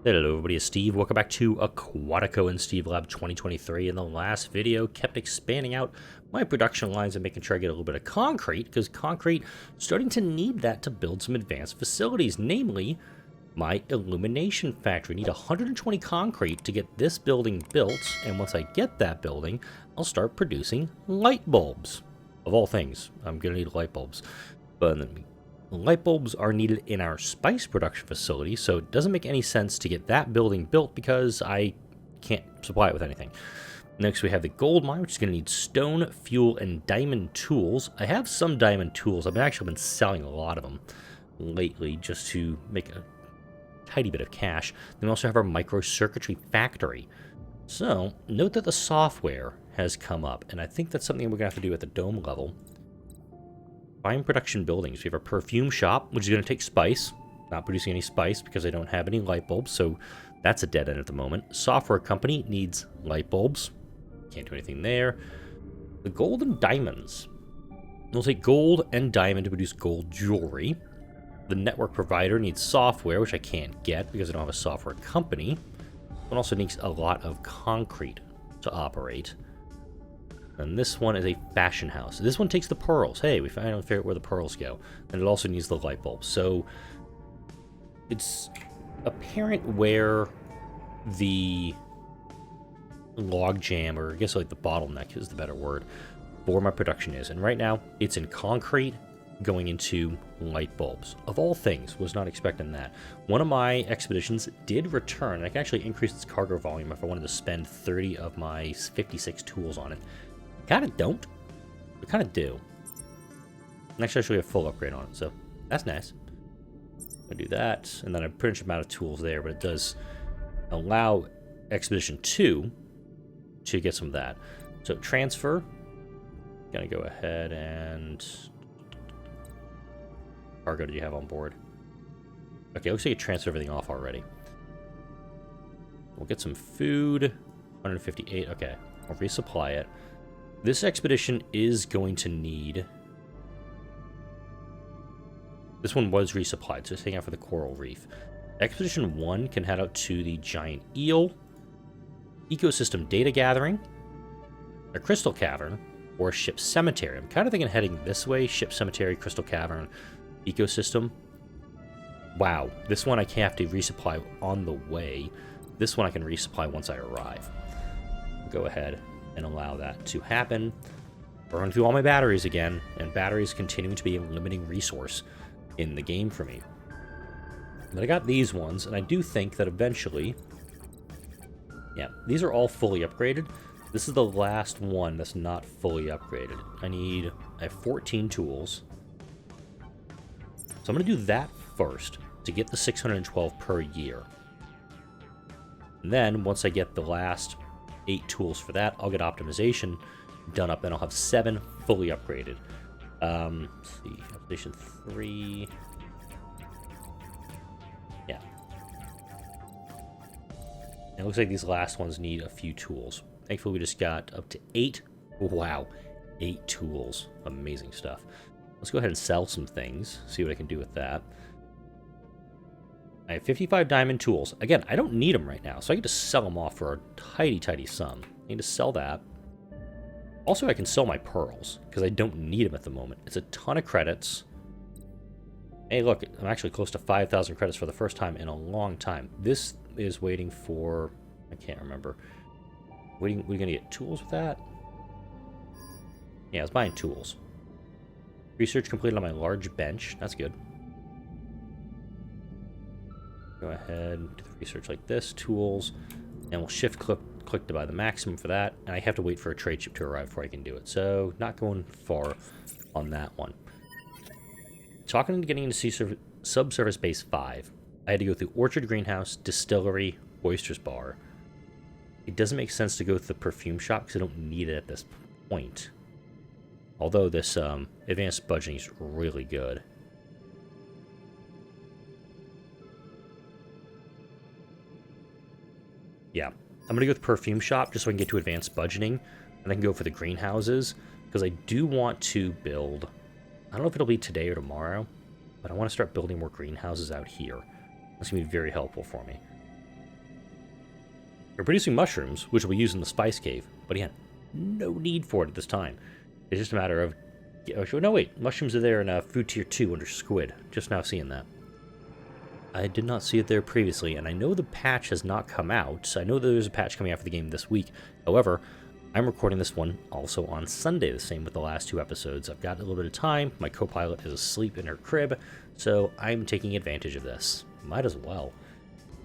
Hello everybody, it's Steve. Welcome back to Aquatico in SteveLab 2023. In the last video, kept expanding out my production lines and making sure I get a little bit of concrete, because concrete starting to need that to build some advanced facilities, namely my illumination factory. I need 120 concrete to get this building built, and once I get that building, I'll start producing light bulbs. Of all things, I'm going to need light bulbs. But light bulbs are needed in our spice production facility, so it doesn't make any sense to get that building built because I can't supply it with anything. Next, we have the gold mine, which is going to need stone, fuel, and diamond tools. I have some diamond tools. I've actually been selling a lot of them lately just to make a tidy bit of cash. Then we also have our microcircuitry factory. So, note that the software has come up, and I think that's something we're going to have to do at the dome level. Fine production buildings. We have a perfume shop, which is going to take spice. Not producing any spice because I don't have any light bulbs, so that's a dead end at the moment. Software company needs light bulbs. Can't do anything there. The gold and diamonds. We'll take gold and diamond to produce gold jewelry. The network provider needs software, which I can't get because I don't have a software company. It also needs a lot of concrete to operate. And this one is a fashion house. This one takes the pearls. Hey, we finally figured out where the pearls go. And it also needs the light bulbs. So it's apparent where the logjam, or I guess like the bottleneck is the better word, for my production is. And right now, it's in concrete going into light bulbs. Of all things, was not expecting that. One of my expeditions did return. I can actually increase its cargo volume if I wanted to spend 30 of my 56 tools on it. Kind of don't, but kind of do. And actually, I should have a full upgrade on it, so that's nice. I do that, and then I pretty much am out of tools there, but it does allow Expedition 2 to get some of that. So transfer, gonna go ahead and cargo do you have on board? Okay, looks like you transferred everything off already. We'll get some food, 158. Okay, I'll resupply it. This expedition is going to need... This one was resupplied, so it's heading out for the coral reef. Expedition 1 can head out to the giant eel, ecosystem data gathering, a crystal cavern, or a ship cemetery. I'm kind of thinking heading this way, ship cemetery, crystal cavern, ecosystem. Wow, this one I have to resupply on the way. This one I can resupply once I arrive. Go ahead and allow that to happen. Burn through all my batteries again, and batteries continuing to be a limiting resource in the game for me. But I got these ones, and I do think that eventually... Yeah, these are all fully upgraded. This is the last one that's not fully upgraded. I have 14 tools. So I'm going to do that first to get the 612 per year. And then, once I get the last 8 tools for that, I'll get optimization done up, and I'll have 7 fully upgraded. Let's see, optimization 3. Yeah. And it looks like these last ones need a few tools. Thankfully, we just got up to 8. Wow, 8 tools. Amazing stuff. Let's go ahead and sell some things, see what I can do with that. I have 55 diamond tools. Again, I don't need them right now, so I get to sell them off for a tidy sum. I need to sell that. Also, I can sell my pearls, because I don't need them at the moment. It's a ton of credits. Hey, look, I'm actually close to 5,000 credits for the first time in a long time. This is waiting for... I can't remember. We're going to get tools with that? Yeah, I was buying tools. Research completed on my large bench. That's good. Go ahead, do the research like this, tools, and we'll shift click to buy the maximum for that, and I have to wait for a trade ship to arrive before I can do it, so not going far on that one. Talking and getting into subsurface base 5, I had to go through Orchard Greenhouse, Distillery, Oysters Bar. It doesn't make sense to go through the perfume shop because I don't need it at this point. Although this advanced budgeting is really good. Yeah, I'm going to go with perfume shop just so I can get to advanced budgeting, and I can go for the greenhouses, because I do want to build, I don't know if it'll be today or tomorrow, but I want to start building more greenhouses out here. That's going to be very helpful for me. We're producing mushrooms, which will be used in the spice cave, but again, no need for it at this time. It's just a matter of... Oh, no, wait. Mushrooms are there in food tier 2 under squid. Just now seeing that. I did not see it there previously, and I know the patch has not come out. I know there's a patch coming out for the game this week. However, I'm recording this one also on Sunday, the same with the last 2 episodes. I've got a little bit of time. My co-pilot is asleep in her crib, so I'm taking advantage of this. Might as well.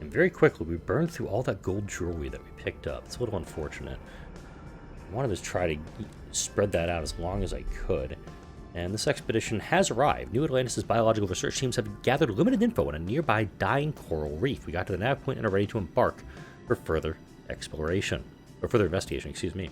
And very quickly, we burned through all that gold jewelry that we picked up. It's a little unfortunate. I wanted to try to spread that out as long as I could. And this expedition has arrived. New Atlantis' biological research teams have gathered limited info on a nearby dying coral reef. We got to the nav point and are ready to embark for further exploration. Or further investigation, excuse me.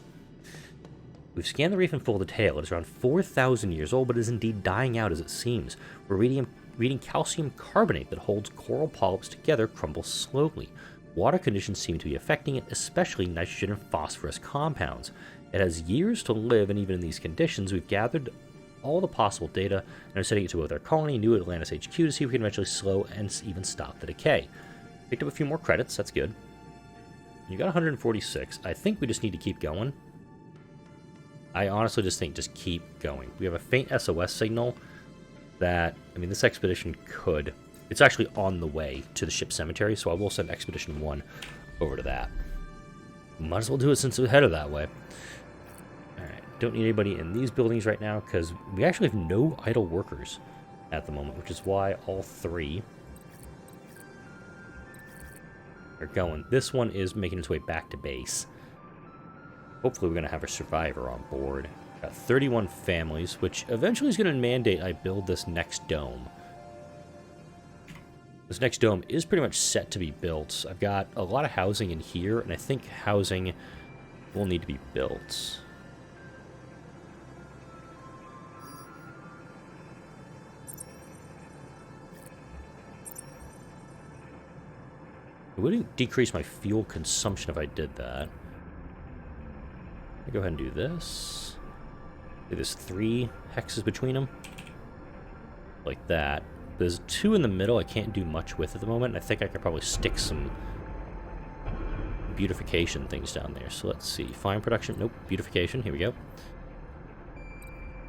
We've scanned the reef in full detail. It is around 4,000 years old, but is indeed dying out as it seems. We're reading calcium carbonate that holds coral polyps together crumble slowly. Water conditions seem to be affecting it, especially nitrogen and phosphorus compounds. It has years to live, and even in these conditions, we've gathered all the possible data and are sending it to both our colony, New Atlantis HQ, to see if we can eventually slow and even stop the decay. Picked up a few more credits, that's good. You got 146. I think we just need to keep going. I honestly just think just keep going. We have a faint SOS signal that, I mean, this expedition could... It's actually on the way to the ship cemetery, so I will send Expedition 1 over to that. Might as well do it since we're headed that way. Alright, don't need anybody in these buildings right now, because we actually have no idle workers at the moment, which is why all 3 are going. This one is making its way back to base. Hopefully we're going to have a survivor on board. Got 31 families, which eventually is going to mandate I build this next dome. This next dome is pretty much set to be built. I've got a lot of housing in here, and I think housing will need to be built. It wouldn't decrease my fuel consumption if I did that. Go ahead and do this. There's 3 hexes between them. Like that. There's 2 in the middle I can't do much with at the moment. I think I could probably stick some beautification things down there. So let's see. Fine production. Nope. Beautification. Here we go.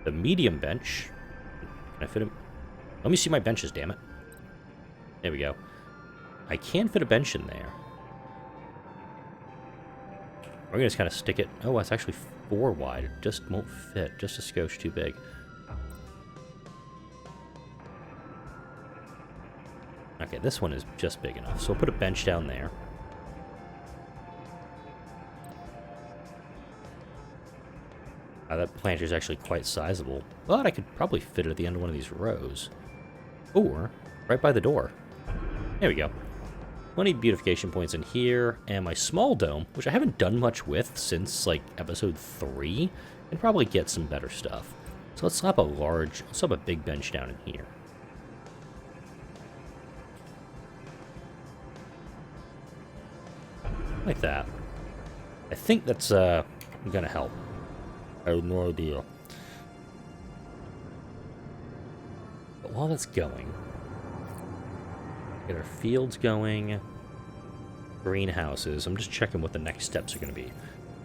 The medium bench. Can I fit him? Let me see my benches, damn it. There we go. I can fit a bench in there. We're going to just kind of stick it. Oh, it's actually 4 wide. It just won't fit. Just a skosh too big. Okay, this one is just big enough. So we'll put a bench down there. That planter is actually quite sizable. But I could probably fit it at the end of one of these rows. Or right by the door. There we go. Plenty of beautification points in here, and my small dome, which I haven't done much with since, like, episode 3, and probably get some better stuff. So let's slap a big bench down in here. Like that. I think that's, gonna help. I have no idea. But while that's going... Get our fields going. Greenhouses. I'm just checking what the next steps are going to be.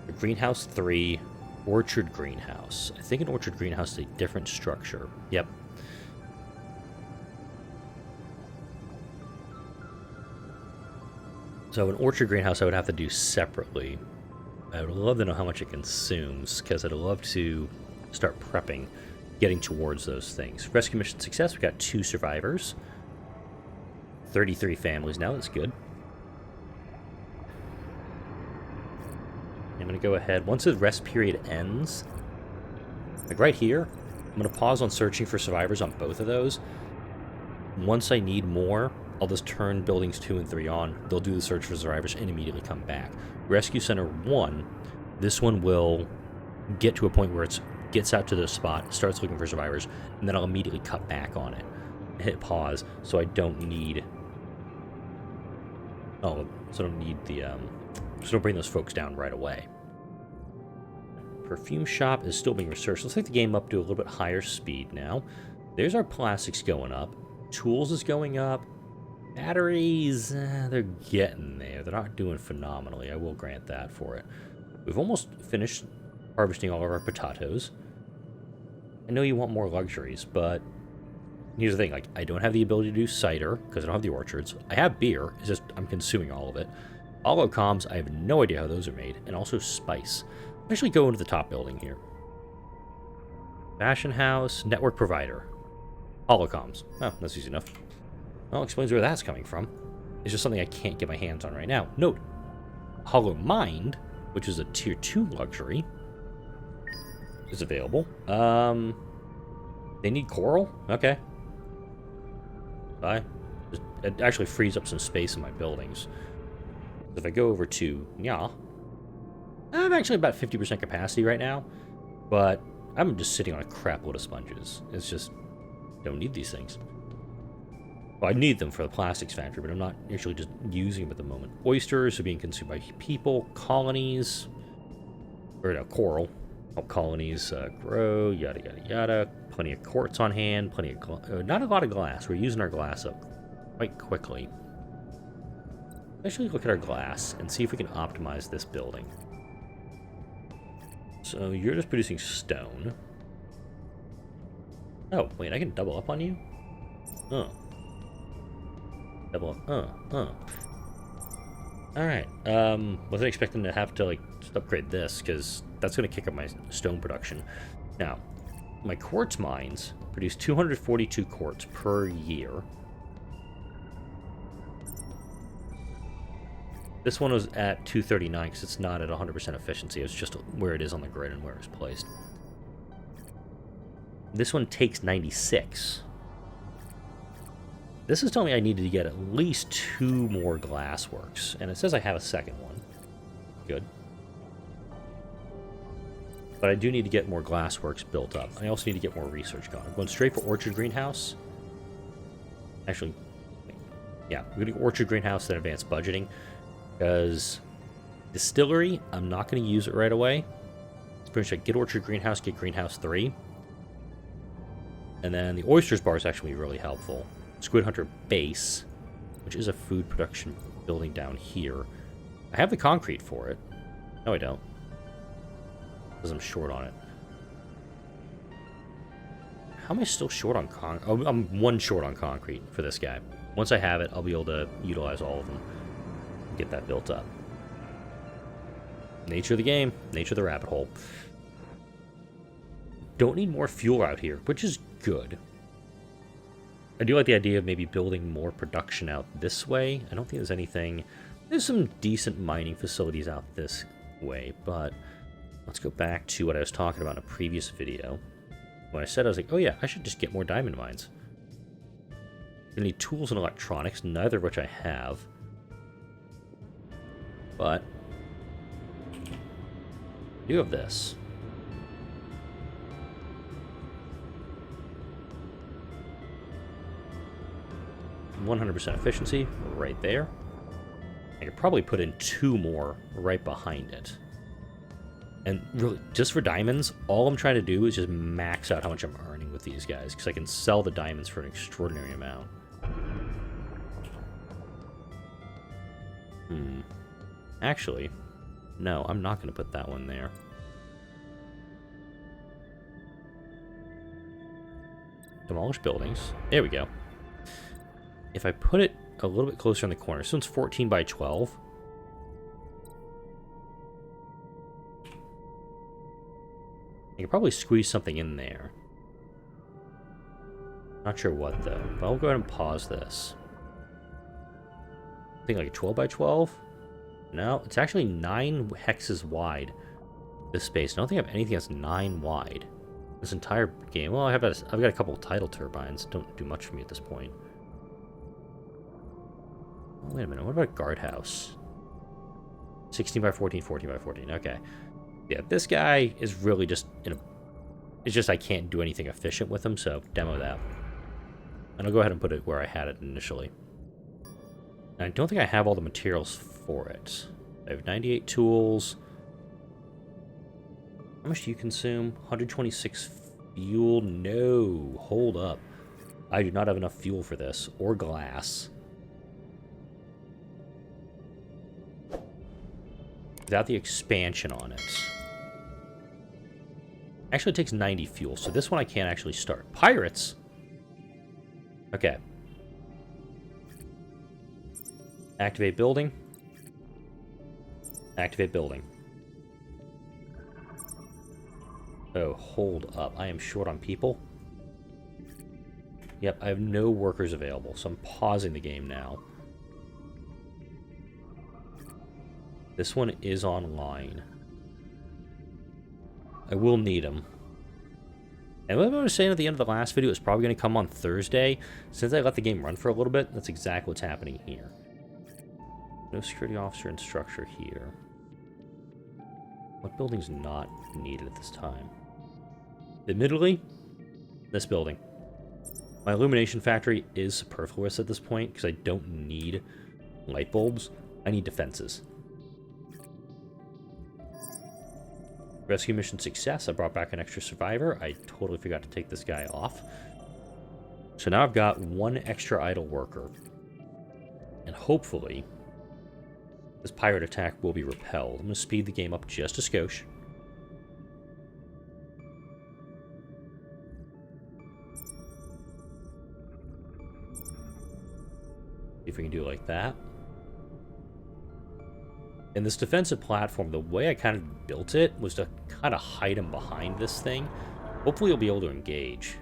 The greenhouse 3, orchard greenhouse. I think an orchard greenhouse is a different structure. Yep. So an orchard greenhouse I would have to do separately. I would love to know how much it consumes, because I'd love to start prepping, getting towards those things. Rescue mission success. We got 2 survivors. 33 families now, that's good. I'm going to go ahead, once the rest period ends, like right here, I'm going to pause on searching for survivors on both of those. Once I need more, I'll just turn buildings 2 and 3 on. They'll do the search for survivors and immediately come back. Rescue Center 1, this one will get to a point where it gets out to the spot, starts looking for survivors, and then I'll immediately cut back on it. Hit pause, so I don't need... Oh, so I don't need the, so don't bring those folks down right away. Perfume shop is still being researched. Let's take the game up to a little bit higher speed now. There's our plastics going up. Tools is going up. Batteries, they're getting there. They're not doing phenomenally. I will grant that for it. We've almost finished harvesting all of our potatoes. I know you want more luxuries, but here's the thing. Like, I don't have the ability to do cider because I don't have the orchards. I have beer. It's just I'm consuming all of it. Holocomms, I have no idea how those are made. And also spice. I'll actually go into the top building here. Fashion house, network provider. Holocomms. Oh, that's easy enough. Well, explains where that's coming from. It's just something I can't get my hands on right now. Note, Hollow Mind, which is a tier 2 luxury, is available. They need coral? Okay. Bye. It actually frees up some space in my buildings. If I go over to yeah, I'm actually about 50% capacity right now, but I'm just sitting on a crap load of sponges. It's just, don't need these things. Well, I need them for the plastics factory, but I'm not actually just using them at the moment. Oysters are being consumed by people, colonies, or no, coral. Help colonies grow, yada, yada, yada. Plenty of quartz on hand, plenty of not a lot of glass. We're using our glass up quite quickly. Let's actually look at our glass and see if we can optimize this building. So you're just producing stone. Oh, wait, I can double up on you? Oh. Double up. Alright, wasn't expecting to have to, like, just upgrade this, because that's going to kick up my stone production. Now, my quartz mines produce 242 quartz per year. This one was at 239 because it's not at 100% efficiency. It's just where it is on the grid and where it's placed. This one takes 96. This is telling me I needed to get at least 2 more glassworks, and it says I have a second one. Good. But I do need to get more glassworks built up. I also need to get more research going. I'm going straight for orchard greenhouse. Actually, yeah, we're going to orchard greenhouse, then advanced budgeting. Because distillery, I'm not going to use it right away. It's pretty much like get orchard greenhouse, get greenhouse 3. And then the oysters bar is actually really helpful. Squid hunter base, which is a food production building down here. I have the concrete for it. No, I don't. Because I'm short on it. How am I still short on concrete? Oh, I'm 1 short on concrete for this guy. Once I have it, I'll be able to utilize all of them. Get that built up. Nature of the game, nature of the rabbit hole. Don't need more fuel out here, which is good. I do like the idea of maybe building more production out this way. I don't think there's anything... There's some decent mining facilities out this way, but let's go back to what I was talking about in a previous video. When I said, I was like, oh yeah, I should just get more diamond mines. I need tools and electronics, neither of which I have. But I do have this. 100% efficiency right there. I could probably put in 2 more right behind it. And really, just for diamonds, all I'm trying to do is just max out how much I'm earning with these guys, because I can sell the diamonds for an extraordinary amount. Actually, no, I'm not going to put that one there. Demolish buildings. There we go. If I put it a little bit closer in the corner, this one's 14 by 12. I could probably squeeze something in there. Not sure what, though. But I'll go ahead and pause this. I think like a 12 by 12? No, it's actually 9 hexes wide, this space. I don't think I have anything that's 9 wide. This entire game. Well, I've got a couple of tidal turbines. Don't do much for me at this point. Oh, wait a minute. What about a guardhouse? 16 by 14, 14 by 14. Okay. Yeah, this guy is really just in a... It's just I can't do anything efficient with him, so demo that. And I'll go ahead and put it where I had it initially. And I don't think I have all the materials for it. I have 98 tools. How much do you consume? 126 fuel? No. Hold up. I do not have enough fuel for this, or glass. without the expansion on it. Actually, it takes 90 fuel, so this one I can't actually start. Pirates? Okay. Activate building. Activate building. Oh, hold up. I am short on people. Yep, I have no workers available, so I'm pausing the game now. This one is online. I will need them. And what I was saying at the end of the last video is probably going to come on Thursday. Since I let the game run for a little bit, that's exactly what's happening here. No security officer and structure here. What building's not needed at this time? Admittedly, this building. My illumination factory is superfluous at this point because I don't need light bulbs. I need defenses. Rescue mission success. I brought back an extra survivor. I totally forgot to take this guy off. So now I've got one extra idle worker. And hopefully, this pirate attack will be repelled. I'm going to speed the game up just a skosh. See if we can do it like that. And this defensive platform, the way I kind of built it was to kind of hide him behind this thing. Hopefully he'll be able to engage.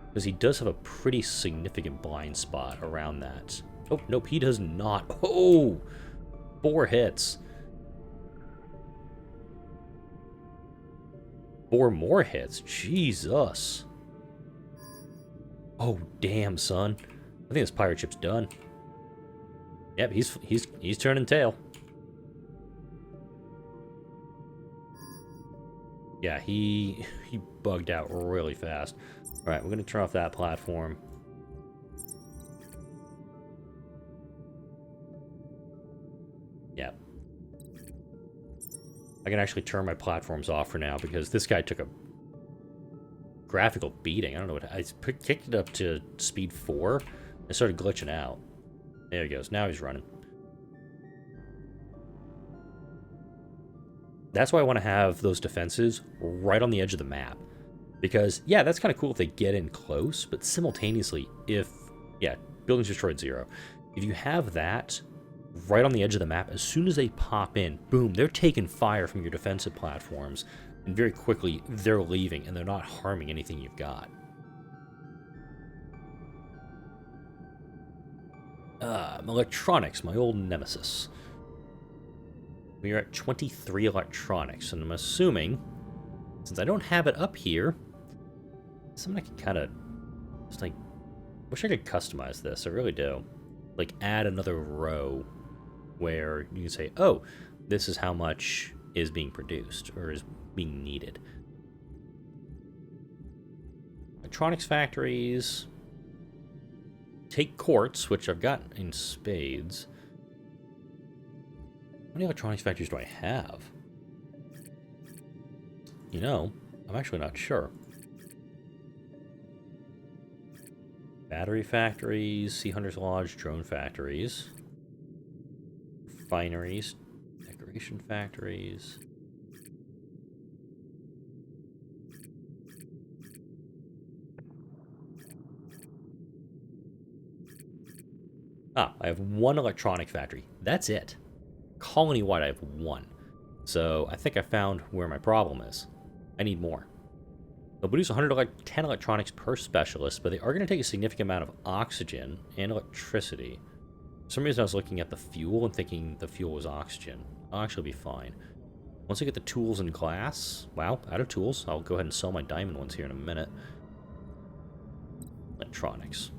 Because he does have a pretty significant blind spot around that. Oh, nope, he does not. Oh! 4 hits. 4 more hits? Jesus. Oh, damn, son. I think this pirate ship's done. Yep, he's turning tail. Yeah, he bugged out really fast. Alright, we're going to turn off that platform. Yeah. I can actually turn my platforms off for now because this guy took a graphical beating. I don't know what... I kicked it up to speed 4 and started glitching out. There he goes. Now he's running. That's why I want to have those defenses right on the edge of the map. Because, yeah, that's kind of cool if they get in close, but simultaneously, if... Yeah, buildings destroyed 0. If you have that right on the edge of the map, as soon as they pop in, boom, they're taking fire from your defensive platforms, and very quickly, they're leaving, and they're not harming anything you've got. Electronics, my old nemesis. We are at 23 electronics, and I'm assuming, since I don't have it up here, something I can kind of, just like, wish I could customize this, I really do. Like, add another row where you can say, oh, this is how much is being produced, or is being needed. Electronics factories, take quartz, which I've got in spades. How many electronics factories do I have? You know, I'm actually not sure. Battery factories, Sea Hunter's Lodge, drone factories, refineries, decoration factories. Ah, I have 1 electronic factory. That's it. Colony-wide, I have 1. So I think I found where my problem is. I need more. They'll produce 110 electronics per specialist, but they are going to take a significant amount of oxygen and electricity. For some reason I was looking at the fuel and thinking the fuel was oxygen. I'll actually be fine. Once I get the tools and glass... Wow, out of tools. I'll go ahead and sell my diamond ones here in a minute. Electronics.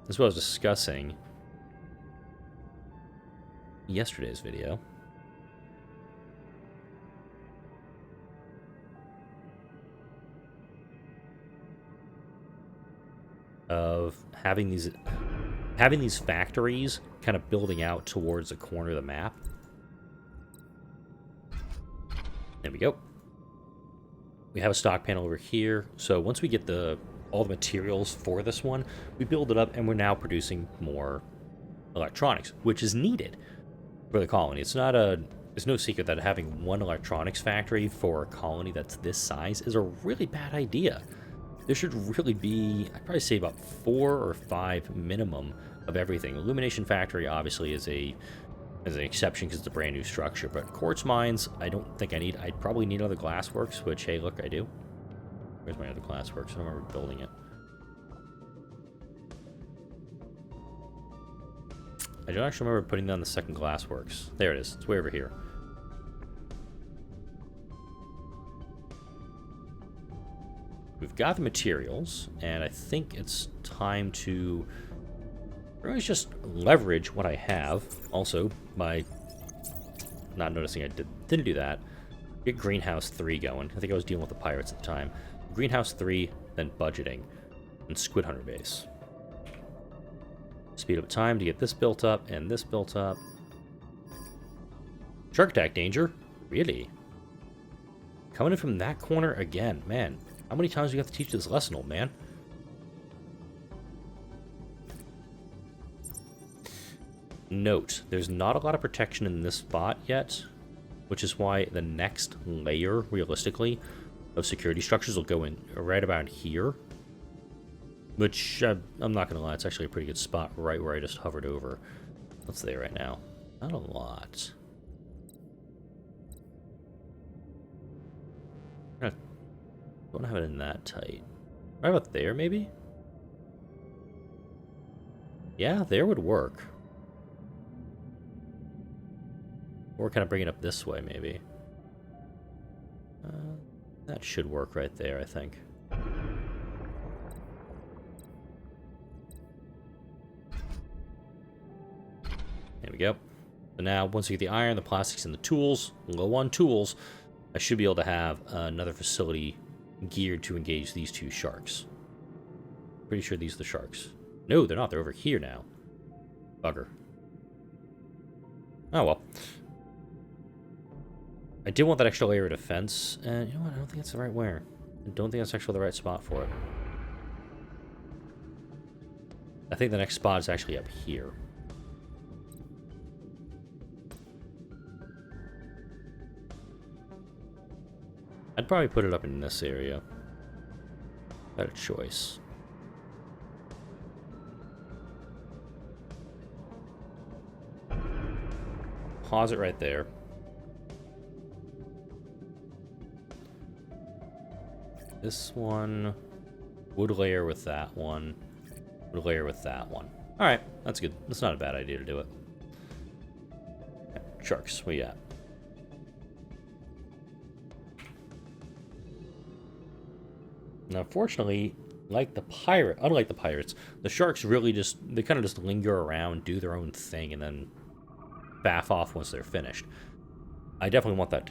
This is what I was discussing yesterday's video. Of having these factories kind of building out towards the corner of the map. There we go. We have a stock panel over here. So once we get the all the materials for this one. We build it up, and we're now producing more electronics, which is needed for the colony. It's no secret that having one electronics factory for a colony that's this size is a really bad idea. There should really be, I'd probably say about 4 or 5 minimum of everything. Illumination factory obviously is an exception because it's a brand new structure, but quartz mines, I don't think I need. I'd probably need another glassworks, which, hey, look, I do. Where's my other glassworks? I don't remember building it. I don't actually remember putting down the second glassworks. There it is. It's way over here. We've got the materials, and I think it's time to really just leverage what I have. Also, by not noticing I didn't do that, get Greenhouse 3 going. I think I was dealing with the pirates at the time. Greenhouse 3, then budgeting, and Squid Hunter base. Speed up time to get this built up and this built up. Shark attack danger? Really? Coming in from that corner again, man. How many times do you have to teach this lesson, old man? Note, there's not a lot of protection in this spot yet, which is why the next layer, realistically, of security structures will go in right about here. Which, I'm not going to lie, it's actually a pretty good spot right where I just hovered over. What's there right now? Not a lot. Don't have it in that tight. Right about there, maybe? Yeah, there would work. Or kind of bring it up this way, maybe. That should work right there, I think. There we go. So now, once you get the iron, the plastics, and the tools, low on tools, I should be able to have another facility geared to engage these two sharks. Pretty sure these are the sharks. No, they're not. They're over here now. Bugger. Oh, well. I did want that extra layer of defense, and you know what? I don't think that's the right where. I don't think that's actually the right spot for it. I think the next spot is actually up here. I'd probably put it up in this area. Better choice. Pause it right there. This one. Wood layer with that one. Wood layer with that one. Alright, that's good. That's not a bad idea to do it. Okay, sharks, where you at? Now, fortunately, unlike the pirates, the sharks really they kind of just linger around, do their own thing, and then baff off once they're finished. I definitely want that.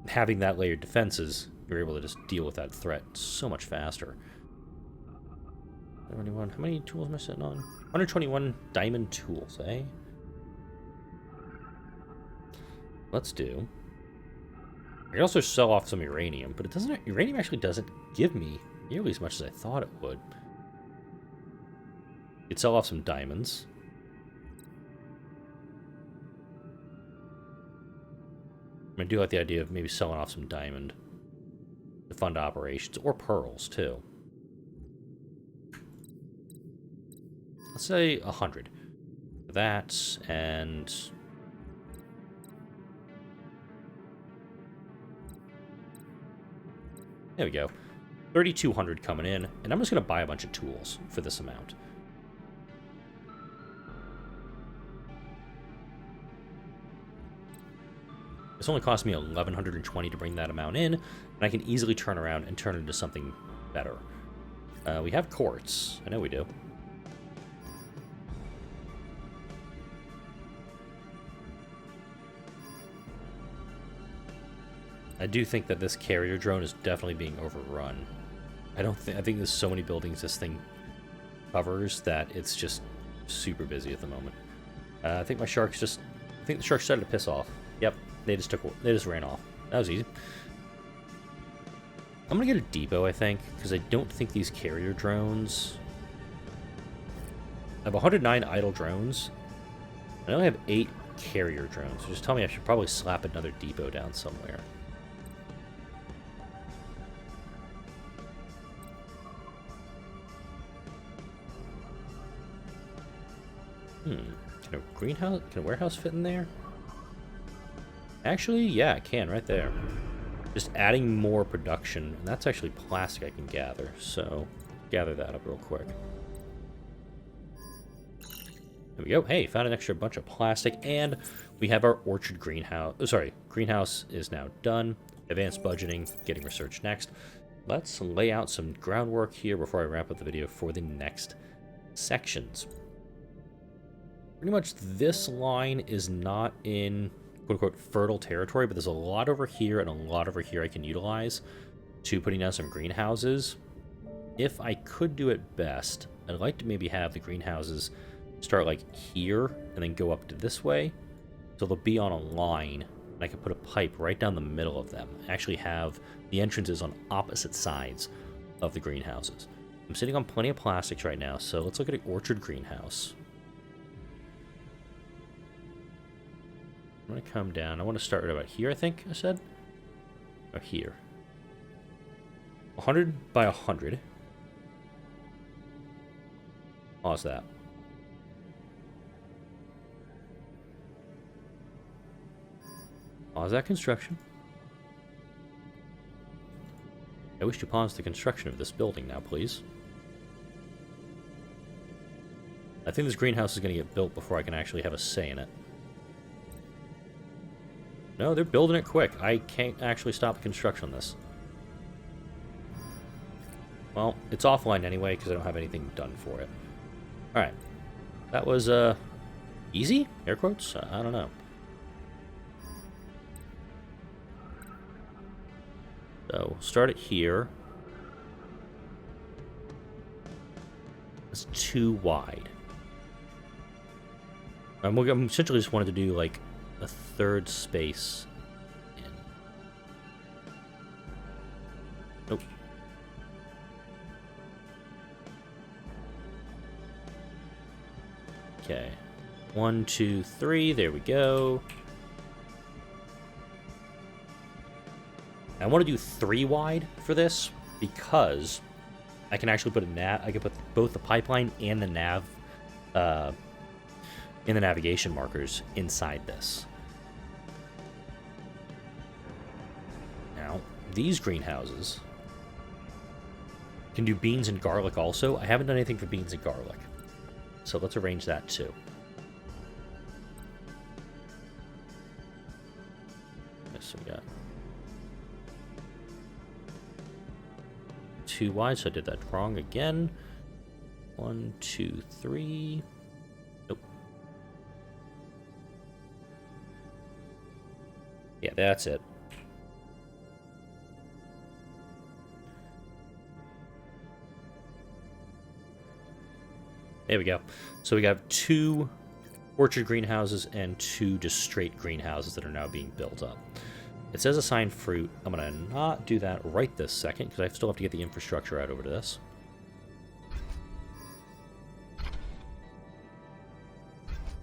Having that layered defenses, you're able to just deal with that threat so much faster. 71. How many tools am I sitting on? 121 diamond tools, eh? Let's do. I can also sell off some uranium, but uranium actually doesn't give me nearly as much as I thought it would. You could sell off some diamonds. I do like the idea of maybe selling off some diamond to fund operations, or pearls too. Let's say 100. That, and there we go. 3,200 coming in, and I'm just going to buy a bunch of tools for this amount. This only cost me 1,120 to bring that amount in, and I can easily turn around and turn it into something better. We have quartz. I know we do. I do think that this carrier drone is definitely being overrun. I think there's so many buildings this thing covers that it's just super busy at the moment. I think the sharks started to piss off. Yep, they just ran off. That was easy. I'm gonna get a depot, I think, because I don't think these carrier drones... I have 109 idle drones. I only have 8 carrier drones, so just tell me I should probably slap another depot down somewhere. Can a greenhouse, can a warehouse fit in there? Actually, yeah, it can, right there. Just adding more production, and that's actually plastic I can gather, so gather that up real quick. There we go. Hey, found an extra bunch of plastic, and we have our orchard greenhouse. Oh, sorry, greenhouse is now done. Advanced budgeting, getting research next. Let's lay out some groundwork here before I wrap up the video for the next sections. Pretty much this line is not in quote-unquote fertile territory, but there's a lot over here and a lot over here I can utilize to putting down some greenhouses. If I could do it best, I'd like to maybe have the greenhouses start like here and then go up to this way, so they'll be on a line, and I can put a pipe right down the middle of them. Actually have the entrances on opposite sides of the greenhouses. I'm sitting on plenty of plastics right now, so let's look at an orchard greenhouse. I'm going to come down. I want to start right about here, I think I said. Or here. 100 by 100. Pause that. Pause that construction. I wish to pause the construction of this building now, please. I think this greenhouse is going to get built before I can actually have a say in it. No, they're building it quick. I can't actually stop the construction on this. Well, it's offline anyway because I don't have anything done for it. Alright. That was, easy? Air quotes? I don't know. So, start it here. It's too wide. I'm essentially just wanted to do, like, a third space in. Nope. Okay. 1, 2, 3. There we go. I want to do 3 wide for this because I can actually put a nav. I can put both the pipeline and the nav, in the navigation markers inside this. Now, these greenhouses can do beans and garlic also. I haven't done anything for beans and garlic, so let's arrange that too. So we got 2 wide, so I did that wrong again. 1, 2, 3. Nope. Yeah, that's it. There we go. So we got 2 orchard greenhouses and 2 just straight greenhouses that are now being built up. It says assign fruit. I'm going to not do that right this second because I still have to get the infrastructure out over to this.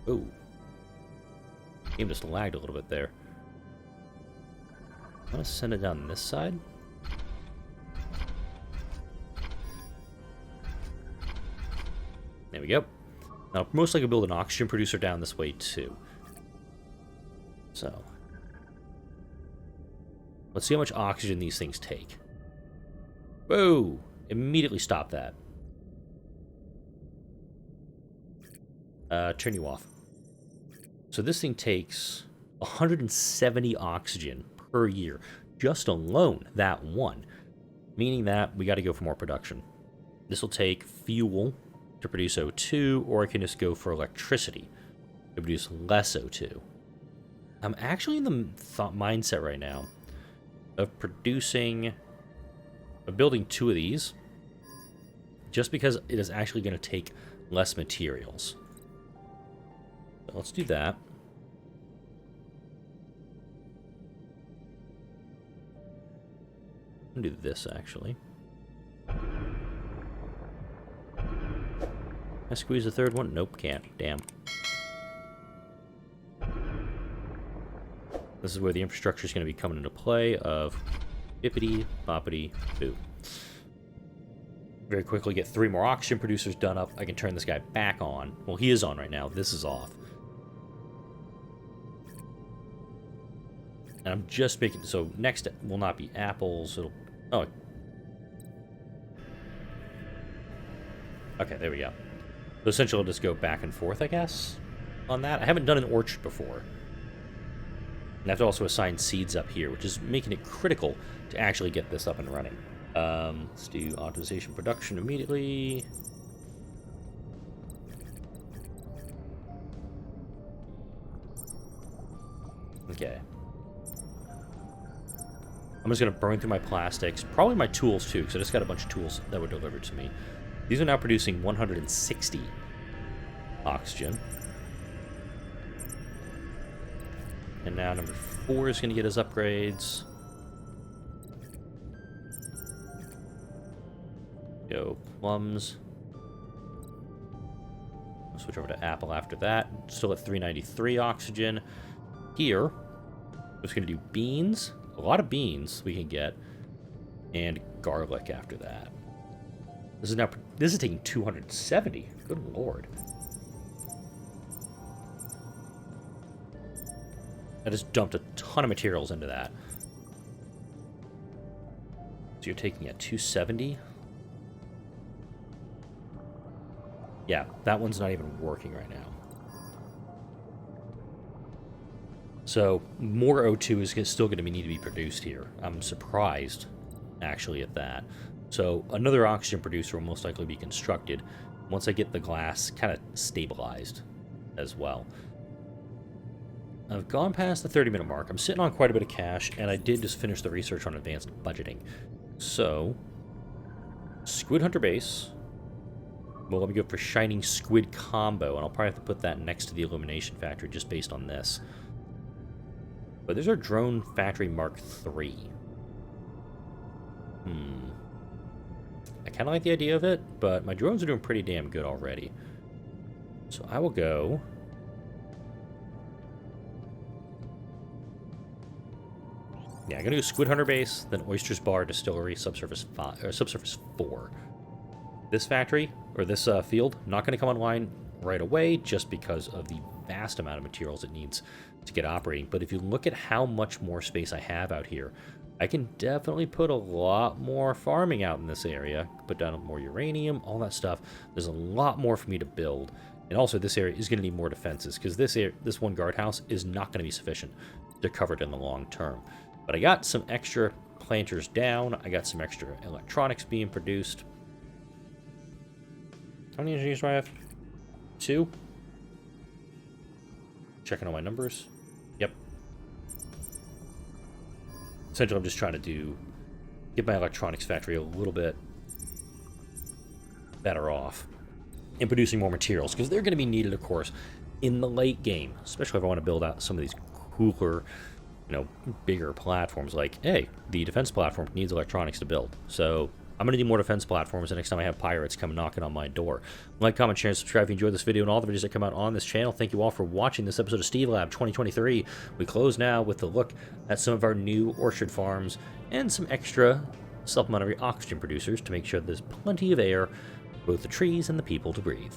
Ooh. Game just lagged a little bit there. I'm going to send it down this side. There we go. Now, I'll most likely build an oxygen producer down this way too. So, let's see how much oxygen these things take. Whoa! Immediately stop that. Turn you off. So this thing takes 170 oxygen per year. Just alone, that one. Meaning that we got to go for more production. This will take fuel to produce O2, or I can just go for electricity to produce less O2. I'm actually in the mindset right now of building 2 of these, just because it is actually going to take less materials. So let's do that. I'm gonna do this, actually. Can I squeeze the third one? Nope, can't. Damn. This is where the infrastructure is going to be coming into play of bippity, boppity, boo. Very quickly get 3 more oxygen producers done up. I can turn this guy back on. Well, he is on right now. This is off. And I'm just making... So next will not be apples. It'll... Oh. Okay, there we go. So essentially, I'll just go back and forth, I guess, on that. I haven't done an orchard before. And I have to also assign seeds up here, which is making it critical to actually get this up and running. Let's do optimization production immediately. Okay. I'm just going to burn through my plastics. Probably my tools, too, because I just got a bunch of tools that were delivered to me. These are now producing 160 oxygen. And now number 4 is going to get his upgrades. Go plums. I'll switch over to apple after that. Still at 393 oxygen. Here, I'm just going to do beans. A lot of beans we can get. And garlic after that. This is taking 270. Good lord. I just dumped a ton of materials into that. So you're taking at 270? Yeah, that one's not even working right now. So more O2 is still going to need to be produced here. I'm surprised, actually, at that. So another oxygen producer will most likely be constructed once I get the glass kind of stabilized as well. I've gone past the 30-minute mark. I'm sitting on quite a bit of cash, and I did just finish the research on advanced budgeting. So, Squid Hunter Base. Well, let me go for Shining Squid Combo, and I'll probably have to put that next to the Illumination Factory just based on this. But there's our Drone Factory Mark III. I kind of like the idea of it, but my drones are doing pretty damn good already. So I will go... Yeah, I'm going to go Squid Hunter Base, then Oysters Bar Distillery, Subsurface 4. This factory, or this field, not going to come online right away just because of the vast amount of materials it needs to get operating. But if you look at how much more space I have out here, I can definitely put a lot more farming out in this area. Put down more uranium, all that stuff. There's a lot more for me to build. And also, this area is going to need more defenses, because this one guardhouse is not going to be sufficient to cover it in the long term. But I got some extra planters down. I got some extra electronics being produced. How many engineers do I have? 2? Checking all my numbers. Yep. Essentially, I'm just trying to get my electronics factory a little bit better off in producing more materials, because they're going to be needed, of course, in the late game, especially if I want to build out some of these cooler, bigger platforms. Like, hey, the defense platform needs electronics to build. So I'm going to need more defense platforms the next time I have pirates come knocking on my door. Like, comment, share, and subscribe if you enjoyed this video and all the videos that come out on this channel. Thank you all for watching this episode of SteveLab 2023. We close now with a look at some of our new orchard farms and some extra supplementary oxygen producers to make sure there's plenty of air for both the trees and the people to breathe.